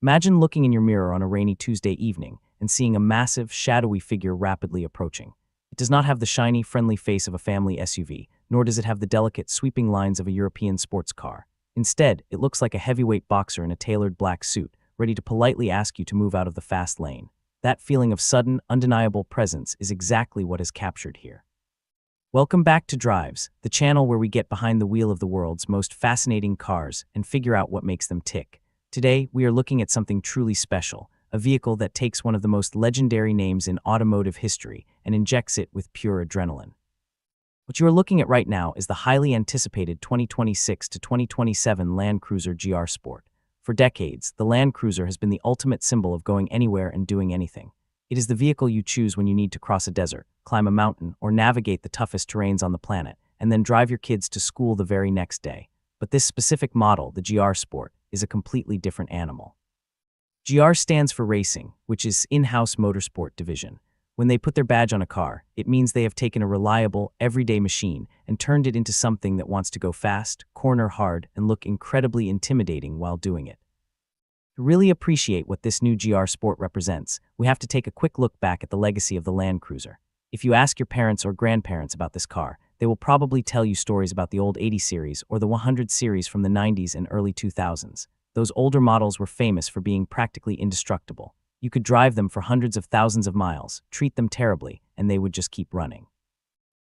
Imagine looking in your mirror on a rainy Tuesday evening and seeing a massive, shadowy figure rapidly approaching. It does not have the shiny, friendly face of a family SUV, nor does it have the delicate, sweeping lines of a European sports car. Instead, it looks like a heavyweight boxer in a tailored black suit, ready to politely ask you to move out of the fast lane. That feeling of sudden, undeniable presence is exactly what is captured here. Welcome back to Drives, the channel where we get behind the wheel of the world's most fascinating cars and figure out what makes them tick. Today, we are looking at something truly special, a vehicle that takes one of the most legendary names in automotive history and injects it with pure adrenaline. What you are looking at right now is the highly anticipated 2026 to 2027 Land Cruiser GR Sport. For decades, the Land Cruiser has been the ultimate symbol of going anywhere and doing anything. It is the vehicle you choose when you need to cross a desert, climb a mountain, or navigate the toughest terrains on the planet, and then drive your kids to school the very next day. But this specific model, the GR Sport, is a completely different animal. GR stands for Racing, which is in-house motorsport division. When they put their badge on a car, it means they have taken a reliable, everyday machine and turned it into something that wants to go fast, corner hard, and look incredibly intimidating while doing it. To really appreciate what this new GR Sport represents, we have to take a quick look back at the legacy of the Land Cruiser. If you ask your parents or grandparents about this car, they will probably tell you stories about the old 80 series or the 100 series from the 90s and early 2000s. Those older models were famous for being practically indestructible. You could drive them for hundreds of thousands of miles, treat them terribly, and they would just keep running.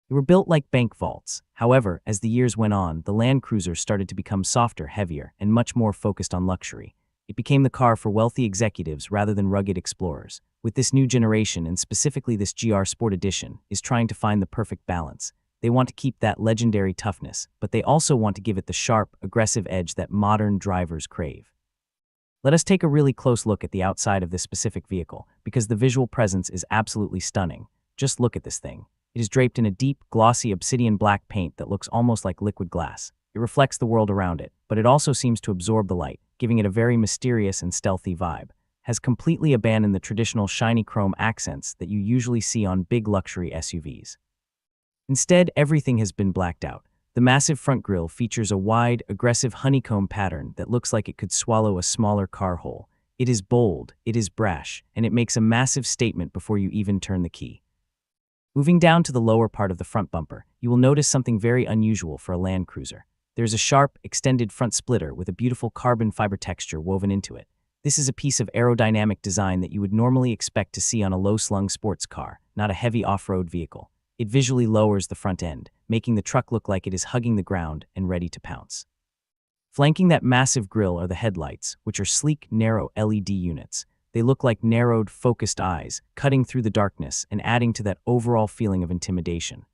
They were built like bank vaults. However, as the years went on, the Land Cruiser started to become softer, heavier, and much more focused on luxury. It became the car for wealthy executives rather than rugged explorers. With this new generation, and specifically this GR Sport Edition, is trying to find the perfect balance. They want to keep that legendary toughness, but they also want to give it the sharp, aggressive edge that modern drivers crave. Let us take a really close look at the outside of this specific vehicle, because the visual presence is absolutely stunning. Just look at this thing. It is draped in a deep, glossy obsidian black paint that looks almost like liquid glass. It reflects the world around it, but it also seems to absorb the light, giving it a very mysterious and stealthy vibe. Has completely abandoned the traditional shiny chrome accents that you usually see on big luxury SUVs. Instead, everything has been blacked out. The massive front grille features a wide, aggressive honeycomb pattern that looks like it could swallow a smaller car hole. It is bold, it is brash, and it makes a massive statement before you even turn the key. Moving down to the lower part of the front bumper, you will notice something very unusual for a Land Cruiser. There's a sharp, extended front splitter with a beautiful carbon fiber texture woven into it. This is a piece of aerodynamic design that you would normally expect to see on a low-slung sports car, not a heavy off-road vehicle. It visually lowers the front end, making the truck look like it is hugging the ground and ready to pounce. Flanking that massive grille are the headlights, which are sleek, narrow LED units. They look like narrowed, focused eyes, cutting through the darkness and adding to that overall feeling of intimidation.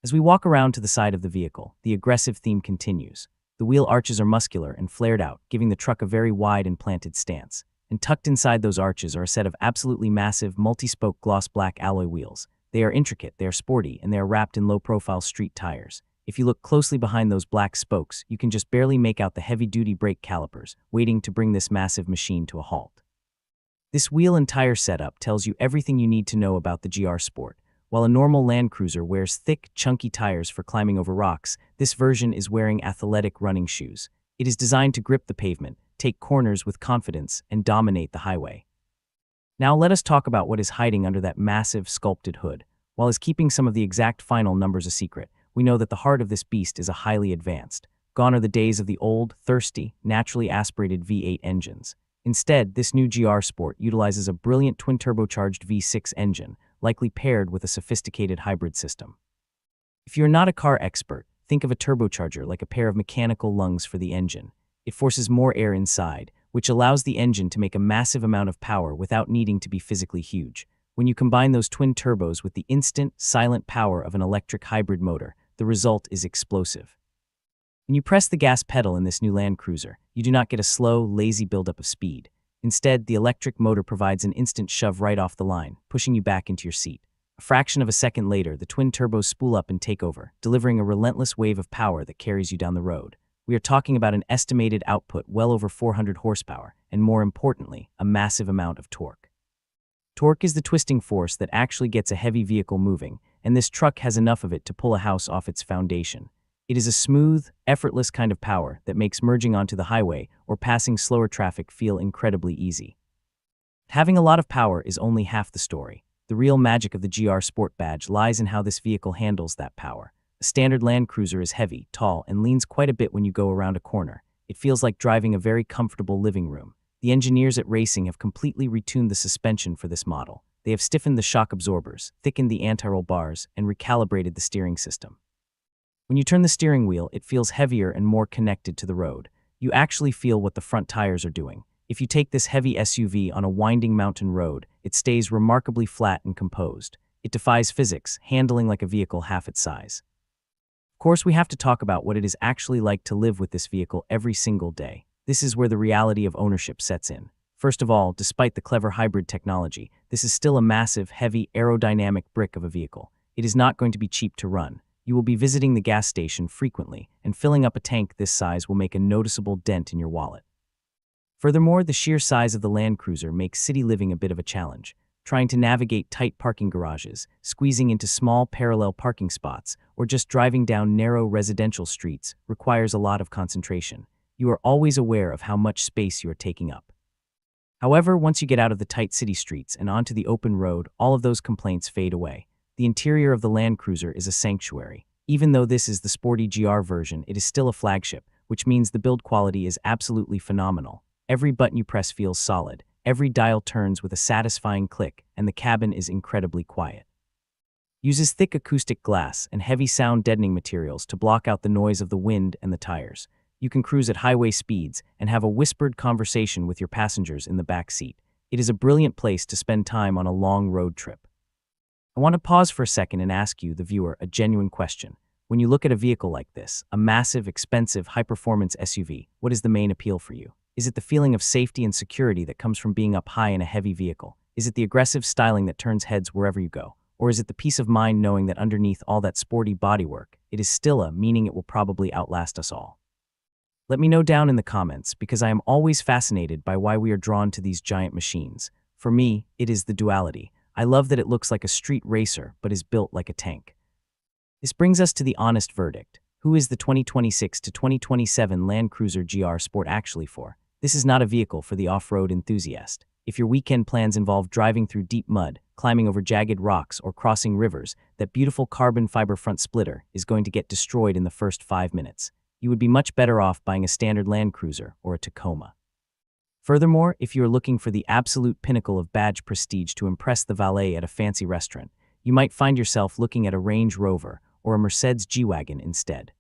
As we walk around to the side of the vehicle, the aggressive theme continues. The wheel arches are muscular and flared out, giving the truck a very wide and planted stance. And tucked inside those arches are a set of absolutely massive, multi-spoke gloss black alloy wheels. They are intricate, they are sporty, and they are wrapped in low-profile street tires. If you look closely behind those black spokes, you can just barely make out the heavy-duty brake calipers, waiting to bring this massive machine to a halt. This wheel and tire setup tells you everything you need to know about the GR Sport. While a normal Land Cruiser wears thick, chunky tires for climbing over rocks, this version is wearing athletic running shoes. It is designed to grip the pavement, take corners with confidence, and dominate the highway. Now let us talk about what is hiding under that massive, sculpted hood. While is keeping some of the exact final numbers a secret, we know that the heart of this beast is a highly advanced. Gone are the days of the old, thirsty, naturally aspirated V8 engines. Instead, this new GR Sport utilizes a brilliant twin-turbocharged V6 engine, likely paired with a sophisticated hybrid system. If you're not a car expert, think of a turbocharger like a pair of mechanical lungs for the engine. It forces more air inside, which allows the engine to make a massive amount of power without needing to be physically huge. When you combine those twin turbos with the instant, silent power of an electric hybrid motor, the result is explosive. When you press the gas pedal in this new Land Cruiser, you do not get a slow, lazy buildup of speed. Instead, the electric motor provides an instant shove right off the line, pushing you back into your seat. A fraction of a second later, the twin turbos spool up and take over, delivering a relentless wave of power that carries you down the road. We are talking about an estimated output well over 400 horsepower, and more importantly, a massive amount of torque. Torque is the twisting force that actually gets a heavy vehicle moving, and this truck has enough of it to pull a house off its foundation. It is a smooth, effortless kind of power that makes merging onto the highway or passing slower traffic feel incredibly easy. Having a lot of power is only half the story. The real magic of the GR Sport badge lies in how this vehicle handles that power. A standard Land Cruiser is heavy, tall, and leans quite a bit when you go around a corner. It feels like driving a very comfortable living room. The engineers at Racing have completely retuned the suspension for this model. They have stiffened the shock absorbers, thickened the anti-roll bars, and recalibrated the steering system. When you turn the steering wheel, it feels heavier and more connected to the road. You actually feel what the front tires are doing. If you take this heavy SUV on a winding mountain road, it stays remarkably flat and composed. It defies physics, handling like a vehicle half its size. Of course, we have to talk about what it is actually like to live with this vehicle every single day. This is where the reality of ownership sets in. First of all, despite the clever hybrid technology, this is still a massive, heavy, aerodynamic brick of a vehicle. It is not going to be cheap to run. You will be visiting the gas station frequently, and filling up a tank this size will make a noticeable dent in your wallet. Furthermore, the sheer size of the Land Cruiser makes city living a bit of a challenge. Trying to navigate tight parking garages, squeezing into small parallel parking spots, or just driving down narrow residential streets requires a lot of concentration. You are always aware of how much space you are taking up. However, once you get out of the tight city streets and onto the open road, all of those complaints fade away. The interior of the Land Cruiser is a sanctuary. Even though this is the sporty GR version, it is still a flagship, which means the build quality is absolutely phenomenal. Every button you press feels solid, every dial turns with a satisfying click, and the cabin is incredibly quiet. Uses thick acoustic glass and heavy sound deadening materials to block out the noise of the wind and the tires. You can cruise at highway speeds and have a whispered conversation with your passengers in the back seat. It is a brilliant place to spend time on a long road trip. I want to pause for a second and ask you, the viewer, a genuine question. When you look at a vehicle like this, a massive, expensive, high-performance SUV, what is the main appeal for you? Is it the feeling of safety and security that comes from being up high in a heavy vehicle? Is it the aggressive styling that turns heads wherever you go? Or is it the peace of mind knowing that underneath all that sporty bodywork, it is still meaning it will probably outlast us all? Let me know down in the comments, because I am always fascinated by why we are drawn to these giant machines. For me, it is the duality. I love that it looks like a street racer, but is built like a tank. This brings us to the honest verdict. Who is the 2026 to 2027 Land Cruiser GR Sport actually for? This is not a vehicle for the off-road enthusiast. If your weekend plans involve driving through deep mud, climbing over jagged rocks, or crossing rivers, that beautiful carbon fiber front splitter is going to get destroyed in the first 5 minutes. You would be much better off buying a standard Land Cruiser or a Tacoma. Furthermore, if you are looking for the absolute pinnacle of badge prestige to impress the valet at a fancy restaurant, you might find yourself looking at a Range Rover or a Mercedes G-Wagon instead.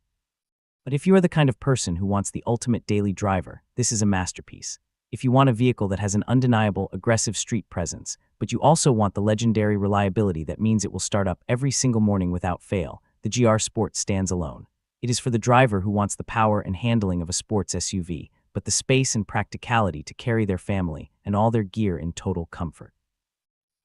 But if you are the kind of person who wants the ultimate daily driver, this is a masterpiece. If you want a vehicle that has an undeniable, aggressive street presence, but you also want the legendary reliability that means it will start up every single morning without fail, the GR Sport stands alone. It is for the driver who wants the power and handling of a sports SUV, but the space and practicality to carry their family and all their gear in total comfort.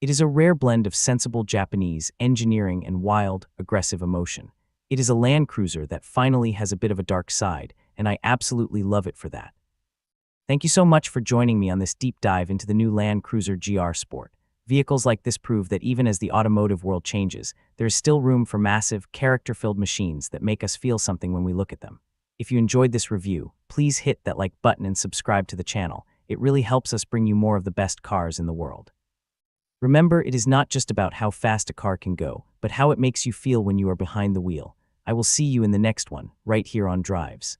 It is a rare blend of sensible Japanese engineering and wild, aggressive emotion. It is a Land Cruiser that finally has a bit of a dark side, and I absolutely love it for that. Thank you so much for joining me on this deep dive into the new Land Cruiser GR Sport. Vehicles like this prove that even as the automotive world changes, there is still room for massive, character-filled machines that make us feel something when we look at them. If you enjoyed this review, please hit that like button and subscribe to the channel. It really helps us bring you more of the best cars in the world. Remember, it is not just about how fast a car can go, but how it makes you feel when you are behind the wheel. I will see you in the next one, right here on Drives.